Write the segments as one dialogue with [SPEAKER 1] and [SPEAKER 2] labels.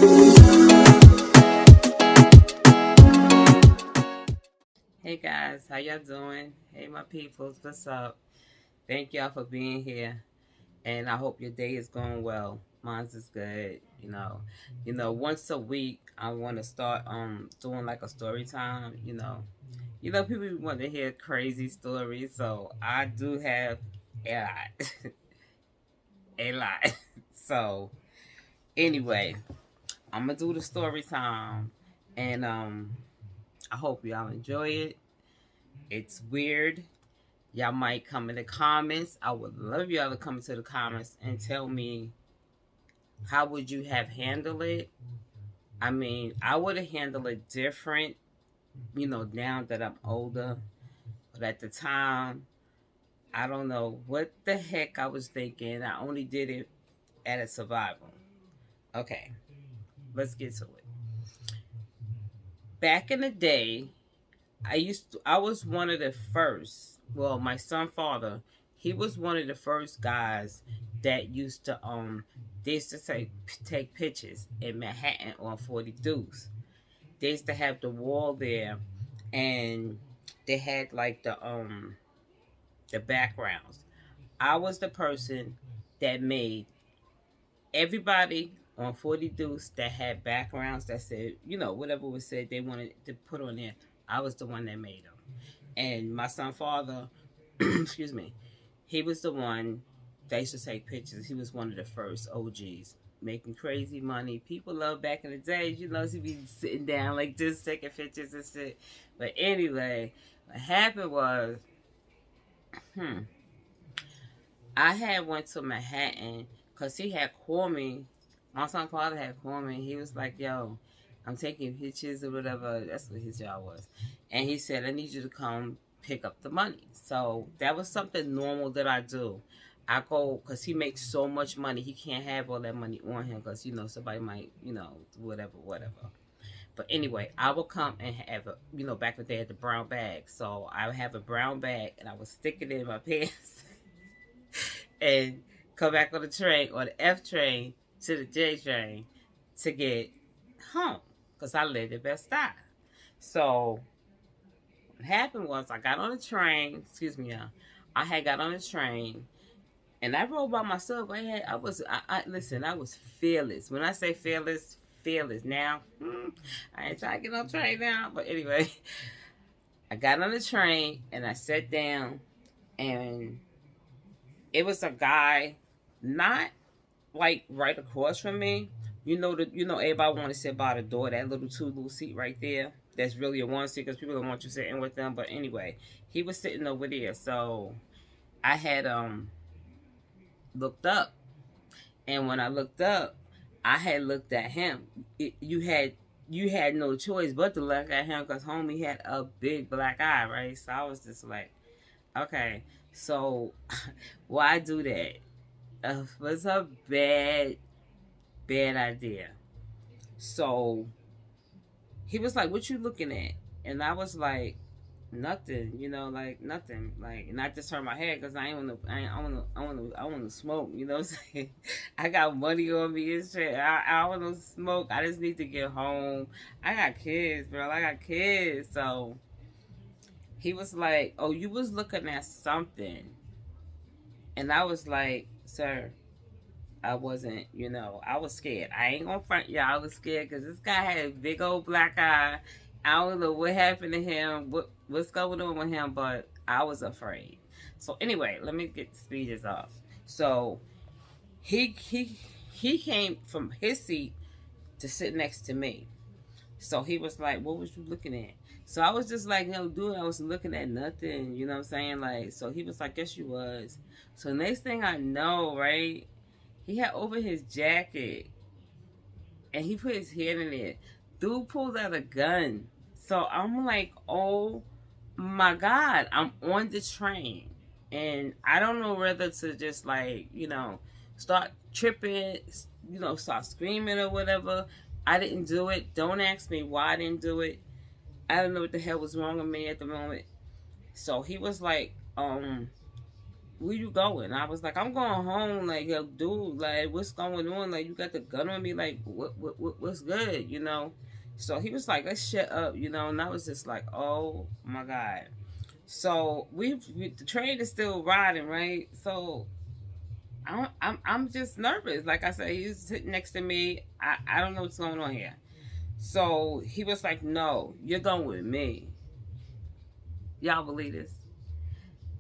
[SPEAKER 1] Hey guys, how y'all doing? Hey my peoples, what's up? Thank y'all for being here, and I hope your day is going well. Mine's is good. Once a week I want to start doing like a story time. People want to hear crazy stories, so I do have a lot, a lot. So anyway, I'm gonna do the story time, and I hope y'all enjoy it. It's weird. Y'all might come in the comments. I would love y'all to come into the comments and tell me how would you have handled it. I mean, I would have handled it different, now that I'm older. But at the time, I don't know what the heck I was thinking. I only did it at a survival. Okay, let's get to it. Back in the day, I was one of the first. Well, my son father, he was one of the first guys that used to they used to take pictures in Manhattan on 40 Deuce. They used to have the wall there, and they had like the backgrounds. I was the person that made everybody on 40 Deuce that had backgrounds that said, whatever was said they wanted to put on there. I was the one that made them. And my son father, excuse me, he was the one that used to take pictures. He was one of the first OGs making crazy money. People love back in the days, to be sitting down like this, taking pictures and shit. But anyway, what happened was, I had went to Manhattan because he had called me. My son father had called me. He was like, yo, I'm taking pictures or whatever. That's what his job was. And he said, I need you to come pick up the money. So that was something normal that I do. I go, because he makes so much money, he can't have all that money on him because, somebody might, whatever. But anyway, I will come and have back in the day, had the brown bag. So I would have a brown bag and I would stick it in my pants and come back on the train, or the F train to the J train to get home because I lived in Bed-Stuy. So what happened was I got on the train. Excuse me, y'all. I had got on the train and I rode by myself. Listen. I was fearless. When I say fearless, fearless. Now, I ain't trying to get on the train now, but anyway, I got on the train and I sat down, and it was a guy, not like right across from me. Everybody want to sit by the door, that little seat right there. That's really a one seat because people don't want you sitting with them. But anyway, he was sitting over there. So I had looked up, and when I looked up, I had looked at him. You had no choice but to look at him because homie had a big black eye, right? So I was just like, okay, so why do that? Was a bad idea. So he was like, "What you looking at?" And I was like, "Nothing, like nothing." Like, and I just turned my head because I want to smoke. You know what I'm saying? I got money on me and shit. I want to smoke. I just need to get home. I got kids, bro. I got kids. So he was like, "Oh, you was looking at something," and I was like, "Sir." I wasn't, I was scared. I ain't gonna front y'all. I was scared because this guy had a big old black eye. I don't know what happened to him, what's going on with him, but I was afraid. So anyway, let me get the speeches off. So he came from his seat to sit next to me. So he was like, "What was you looking at?" So I was just like, dude, I was looking at nothing. You know what I'm saying? Like, so he was like, "Yes, you was." So next thing I know, right? He had over his jacket, and he put his head in it. Dude pulled out a gun. So I'm like, oh my God, I'm on the train. And I don't know whether to just like, start tripping, start screaming or whatever. I didn't do it. Don't ask me why I didn't do it. I don't know what the hell was wrong with me at the moment. So he was like, where you going? I was like, I'm going home. Like, yo, dude, like, what's going on? Like, you got the gun on me. Like, what's good? You know? So he was like, let's shut up, you know? And I was just like, oh my God. So the train is still riding, right? So I'm just nervous. Like I said, he's sitting next to me. I don't know what's going on here. So he was like, no, you're going with me. Y'all believe this?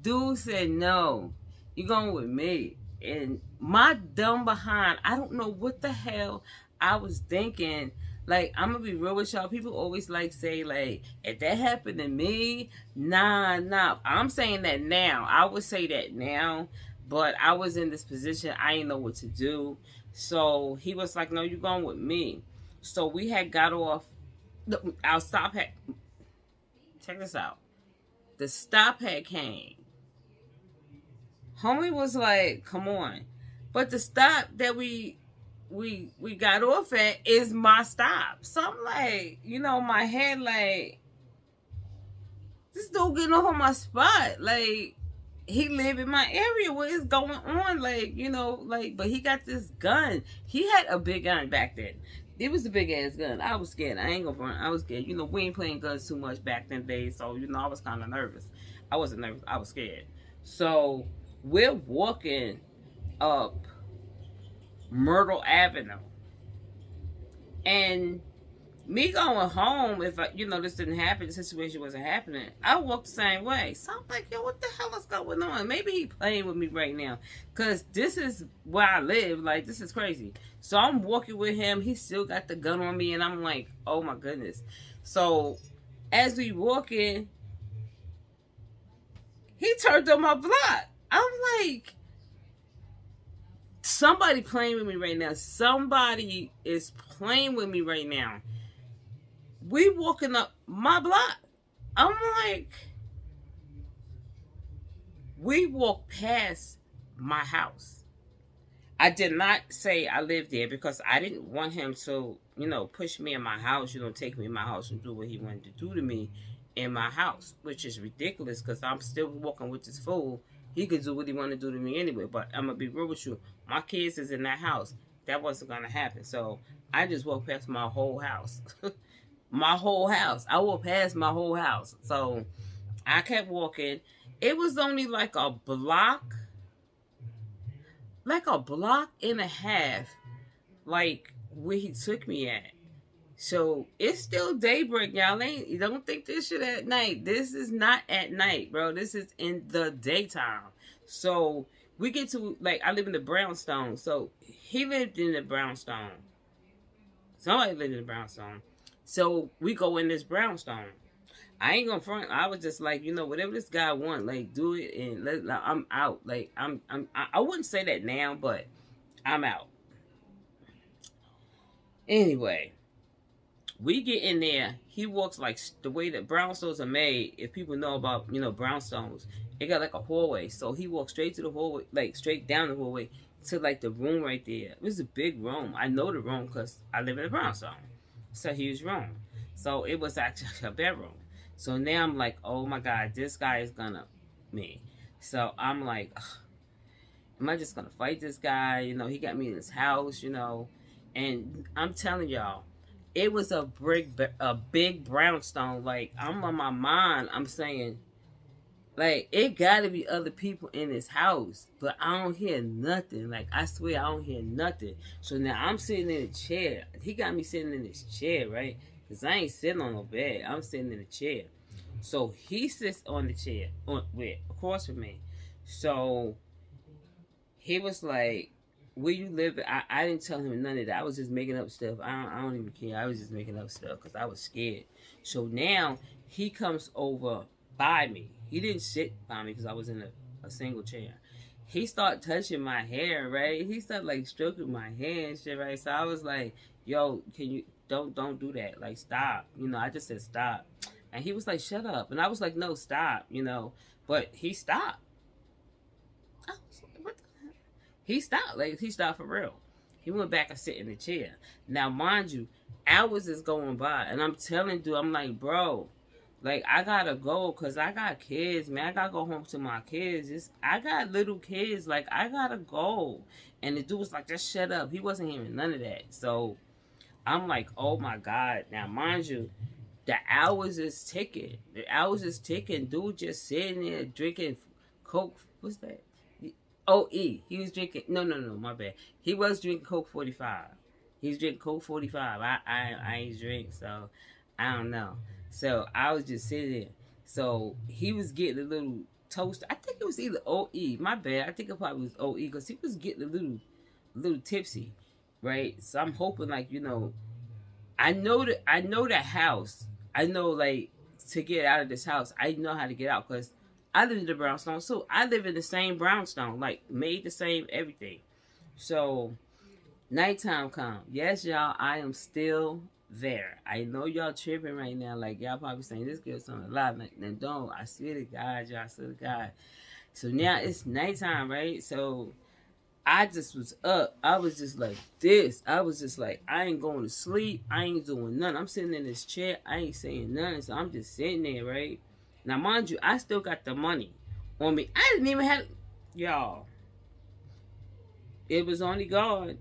[SPEAKER 1] Dude said, no, you're going with me. And my dumb behind, I don't know what the hell I was thinking. Like, I'm going to be real with y'all. People always like say, like, if that happened to me, nah. I'm saying that now. I would say that now. But I was in this position. I didn't know what to do. So he was like, no, you're going with me. So we had got off. Our stop had, check this out. The stop had came. Homie was like, come on. But the stop that we got off at is my stop. So I'm like, you know, my head like, this dude getting off on my spot. Like, he live in my area. What is going on? Like, you know, like, but he got this gun. He had a big gun back then. It was a big ass gun. I was scared. I ain't gonna front. I was scared. You know, we ain't playing guns too much back then days. So, you know, I was kind of nervous. I wasn't nervous. I was scared. So we're walking up Myrtle Avenue. And me going home, if I, you know, this didn't happen, the situation wasn't happening, I walked the same way. So I'm like, yo, what the hell is going on? Maybe he playing with me right now. Because this is where I live. Like, this is crazy. So I'm walking with him. He still got the gun on me. And I'm like, oh my goodness. So as we walking, he turned on my block. I'm like, somebody playing with me right now. Somebody is playing with me right now. We walking up my block. I'm like, we walked past my house. I did not say I lived there because I didn't want him to, you know, push me in my house, you know, take me in my house and do what he wanted to do to me in my house, which is ridiculous because I'm still walking with this fool. He could do what he wanted to do to me anyway, but I'm going to be real with you. My kids is in that house. That wasn't going to happen. So I just walked past my whole house. My whole house. I walked past my whole house. So I kept walking. It was only like a block and a half, like where he took me at. So it's still daybreak, y'all. You don't think this shit at night. This is not at night, bro. This is in the daytime. So we get to, like, I live in the Brownstone. So he lived in the Brownstone. Somebody lived in the Brownstone. So we go in this Brownstone. I ain't gonna front. I was just like, you know, whatever this guy want, like, do it, and I'm out. Like, I wouldn't say that now, but I'm out. Anyway, we get in there. He walks like the way that brownstones are made. If people know about, you know, brownstones, it got like a hallway. So he walks straight to the hallway, like straight down the hallway to like the room right there. It was a big room. I know the room because I live in a brownstone. It's a huge room. So it was actually a bedroom. So now I'm like, oh my God, this guy is gonna me. So I'm like, ugh, am I just gonna fight this guy? You know, he got me in his house, you know. And I'm telling y'all, it was a big brownstone. Like, I'm on my mind. I'm saying, like, it gotta be other people in this house, but I don't hear nothing. Like, I swear I don't hear nothing. So now I'm sitting in a chair. He got me sitting in this chair, right? Because I ain't sitting on no bed. I'm sitting in a chair. So he sits on the chair across from me. So he was like, where you live? I didn't tell him none of that. I was just making up stuff. I don't even care. I was just making up stuff because I was scared. So now he comes over by me. He didn't sit by me because I was in a single chair. He started touching my hair, right? He started like stroking my hair and shit, right? So I was like, yo, can you don't do that. Like, stop. You know, I just said stop. And he was like, shut up. And I was like, no, stop, you know. But he stopped. I was like, what the hell? He stopped. Like, he stopped for real. He went back and sit in the chair. Now, mind you, hours is going by. And I'm telling dude, I'm like, bro, Like, I gotta go because I got kids, man. I gotta go home to my kids. I got little kids. Like, I gotta go. And the dude was like, just shut up. He wasn't hearing none of that. So I'm like, oh my God. Now, mind you, the hours is ticking. The hours is ticking. Dude just sitting there drinking Coke. What's that? OE. He was drinking. No, my bad. He was drinking Coke 45. He was drinking Coke 45. I ain't drink, so I don't know. So I was just sitting there. So he was getting a little toast. I think it was either OE. My bad. I think it probably was OE because he was getting a little tipsy, right? So I'm hoping, like, I know the house. I know, like, to get out of this house, I know how to get out because I live in the brownstone. So I live in the same brownstone, like, made the same everything. So nighttime come. Yes, y'all, I am still there. I know y'all tripping right now. Like, y'all probably saying, this girl's on a lot. Like, then don't. I swear to God, y'all, I swear to God. So now it's nighttime, right? So I just was up. I was just like this. I was just like, I ain't going to sleep. I ain't doing nothing. I'm sitting in this chair. I ain't saying nothing. So I'm just sitting there, right? Now, mind you, I still got the money on me. I didn't even have... Y'all. It was only God.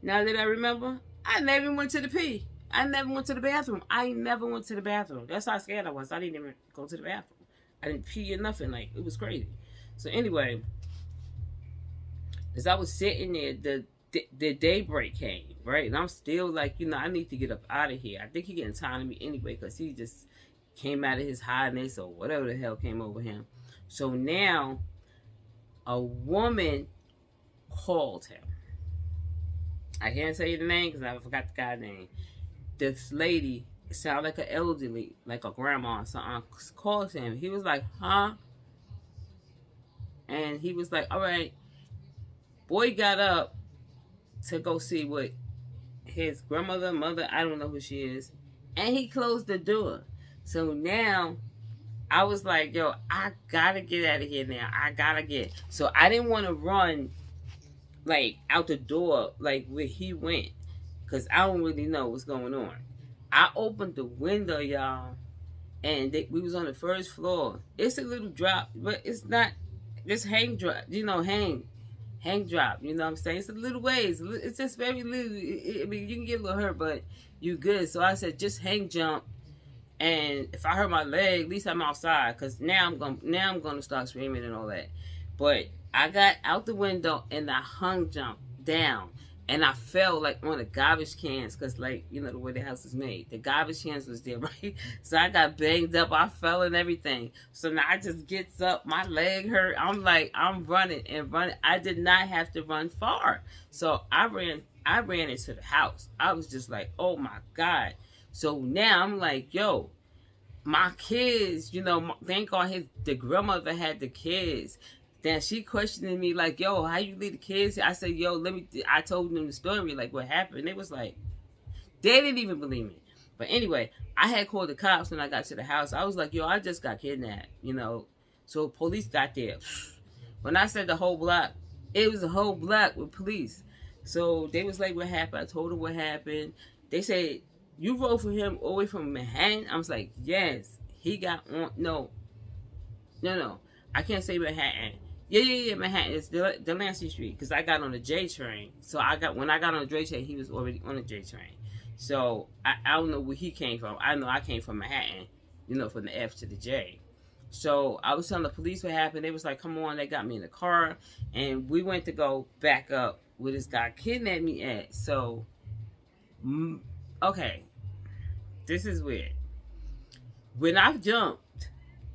[SPEAKER 1] Now that I remember, I never went to the pee. I never went to the bathroom. I never went to the bathroom. That's how scared I was. I didn't even go to the bathroom. I didn't pee or nothing. Like, it was crazy. So anyway... As I was sitting there, the daybreak came, right? And I'm still like, I need to get up out of here. I think he getting tired of me anyway because he just came out of his highness or whatever the hell came over him. So now, a woman called him. I can't say the name because I forgot the guy's name. This lady, it sounded like an elderly, like a grandma or something, called him. He was like, huh? And he was like, all right. Boy got up to go see what his grandmother, mother, I don't know who she is, and he closed the door. So now I was like, yo, I gotta get out of here now. I gotta get. So I didn't want to run like out the door like where he went because I don't really know what's going on. I opened the window, y'all, and we was on the first floor. It's a little drop, but it's not this hang drop, hang drop, you know what I'm saying? It's a little ways. It's just very little. I mean, you can get a little hurt, but you good. So I said, just hang jump. And if I hurt my leg, at least I'm outside. Because now I'm gonna start screaming and all that. But I got out the window and I hung jump down. And I fell like on the garbage cans. Because like, the way the house is made. The garbage cans was there, right? So I got banged up. I fell and everything. So now I just gets up. My leg hurt. I'm like, I'm running and running. I did not have to run far. So I ran into the house. I was just like, oh my God. So now I'm like, yo, my kids, thank God the grandmother had the kids. Then she questioning me like, yo, how you leave the kids? I said, yo, I told them the story, like what happened. They was like, they didn't even believe me. But anyway, I had called the cops when I got to the house. I was like, yo, I just got kidnapped, So police got there. When I said the whole block, it was a whole block with police. So they was like, what happened? I told them what happened. They said, you rode for him all the way from Manhattan? I was like, yes. He got on, no. I can't say Manhattan. Yeah, Manhattan. It's Delancey Street because I got on the J train. So when I got on the J train, he was already on the J train. So I don't know where he came from. I know I came from Manhattan, from the F to the J. So I was telling the police what happened. They was like, come on. They got me in the car. And we went to go back up where this guy kidnapped me at. So, okay. This is weird. When I jumped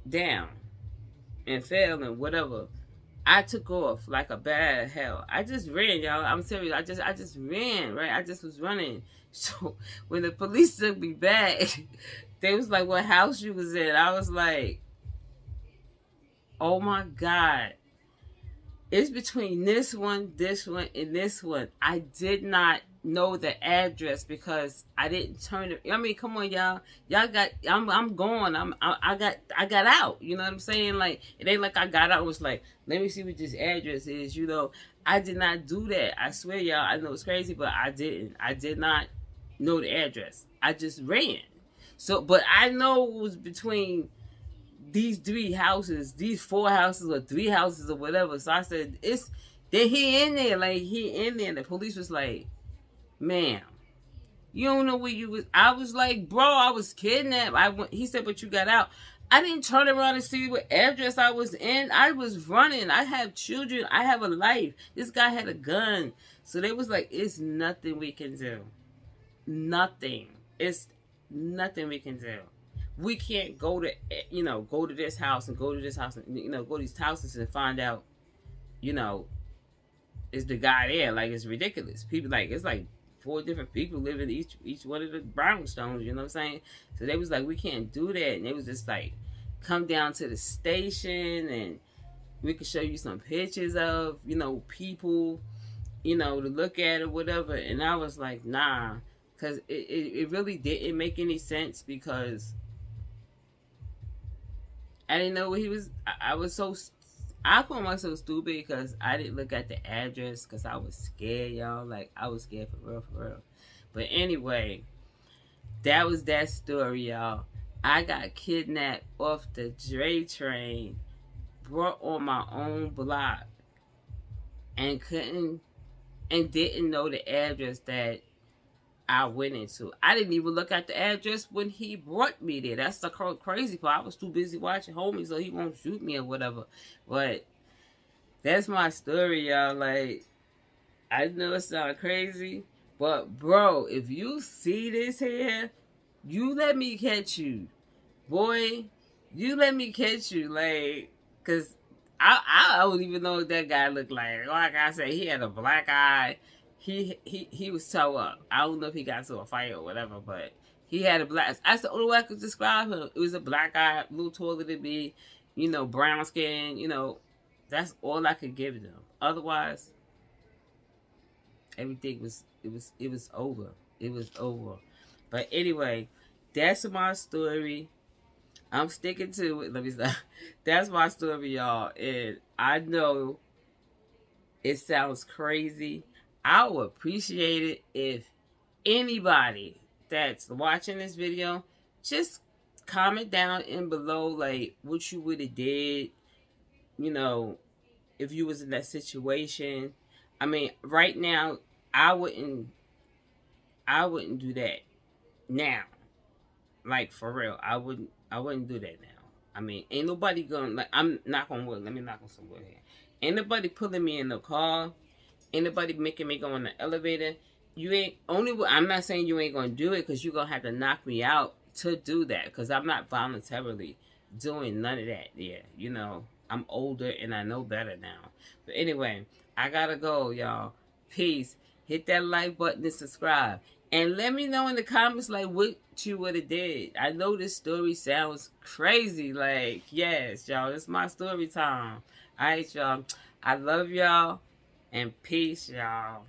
[SPEAKER 1] down and fell and whatever, I took off like a bad hell. I just ran, y'all. I'm serious. I just ran, right? I just was running. So when the police took me back, they was like, what house you was in? I was like, oh my God. It's between this one, and this one. I did not know the address because I didn't turn it. I mean, come on, y'all. Y'all got. I'm going. I got out. You know what I'm saying? Like it ain't like I got out. It was like, let me see what this address is. I did not do that. I swear, y'all. I know it's crazy, but I didn't. I did not know the address. I just ran. So, but I know it was between these 3 houses, these 4 houses or 3 houses or whatever. So I said, it's then he in there, like he in there. And the police was like, ma'am, you don't know where you was. I was like, bro, I was kidnapped. He said, but you got out. I didn't turn around and see what address I was in. I was running. I have children. I have a life. This guy had a gun. So they was like, it's nothing we can do. Nothing. It's nothing we can do. We can't go to, go to this house and go to this house and, go to these houses and find out, is the guy there. Like, it's ridiculous. People, like, it's like 4 different people living each one of the brownstones, you know what I'm saying? So they was like, we can't do that. And they was just like, come down to the station and we could show you some pictures of, people, to look at or whatever. And I was like, nah, because it really didn't make any sense because I didn't know what he was. I called myself stupid because I didn't look at the address because I was scared, y'all. Like, I was scared for real. But anyway, that was that story, y'all. I got kidnapped off the Dre train, brought on my own block, and didn't know the address that I went into. I didn't even look at the address when he brought me there. That's the crazy part. I was too busy watching Homie so he won't shoot me or whatever. But that's my story, y'all. Like, I know it sounds crazy, but bro, if you see this here, you let me catch you. Boy, you let me catch you. Like, cause I don't even know what that guy looked like. Like I said, he had a black eye. He was toe up. I don't know if he got to a fight or whatever, but he had a black. That's the only way I could describe him. It was a black eye, a little taller than me, brown skin. That's all I could give them. Otherwise, everything was over. It was over. But anyway, that's my story. I'm sticking to it. Let me stop. That's my story, y'all. And I know it sounds crazy. I would appreciate it if anybody that's watching this video just comment down in below like what you would have did, if you was in that situation. I mean, right now I wouldn't do that now. Like, for real, I wouldn't do that now. I mean, ain't nobody gonna, like, I'm knock on wood. Let me knock on some wood here. Ain't nobody pulling me in the car. Ain't nobody making me go in the elevator. I'm not saying you ain't gonna do it because you're gonna have to knock me out to do that because I'm not voluntarily doing none of that. Yeah, I'm older and I know better now. But anyway, I gotta go, y'all. Peace. Hit that like button and subscribe. And let me know in the comments, like, what you would have did. I know this story sounds crazy. Like, yes, y'all, it's my story time. All right, y'all. I love y'all. And peace, y'all.